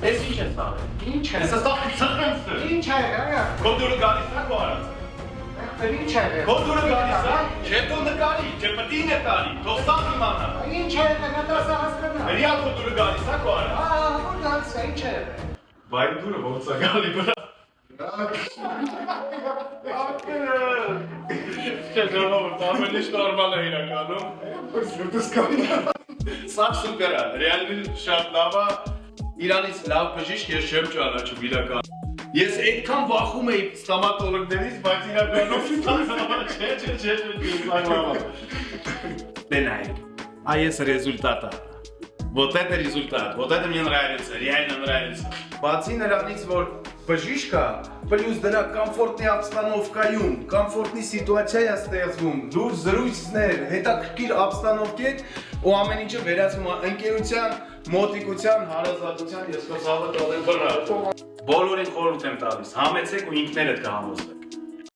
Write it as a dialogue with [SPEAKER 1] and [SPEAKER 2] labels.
[SPEAKER 1] Ես ինչ ես տաղել։
[SPEAKER 2] Ինչ է։
[SPEAKER 1] Ես աստաղ ծխնցը։
[SPEAKER 2] Ինչ է, այա։
[SPEAKER 1] Կոնդուրը գալիս է քո արած։
[SPEAKER 2] Ինչ է։
[SPEAKER 1] Կոնդուրը գալիս է, չէ դու նկարի, չէ պետք է նկարի, թող ստան իմանա։
[SPEAKER 2] Ինչ է, նկատասը հասկանա։
[SPEAKER 1] Ռեալ կոնդուրը գալիս է քո արած։
[SPEAKER 2] Որ գալիս է, ինչ է։
[SPEAKER 1] Բայ դուրը ոնց է գալի բրա։ Չէ, ժողովուրդ, ամեն ինչ նորմալ է իրականում։
[SPEAKER 2] Ես կանի։
[SPEAKER 1] Սա սուպեր է, ռեալին շատ լավ է, Իրանից լավ բժիշկ ես չեմ ճանաչում իրական։ Ես այդքան վախում էի ստամատոլոգներից, բայց իրականում չէ, Բենայք, այս результата. Вот это результат, вот это мне нравится, реально нравится. Բացի նրանից, որ բժիշկ է, պլյուս դրա կոմֆորտնի обстановкայում, կոմֆորտնի սիտուացիա է ստեղծվում, լուրջ զրույցներ, հետաքրքիր обстановке ու ամեն ինչը վերածվում է ընկերության, մոտիկության, հարազատության, ես քո ցավը տալեմ վրա։ Բոլորին խորհուրդ եմ տալիս, համեցեք ու ինքներդ կհամոզվեք։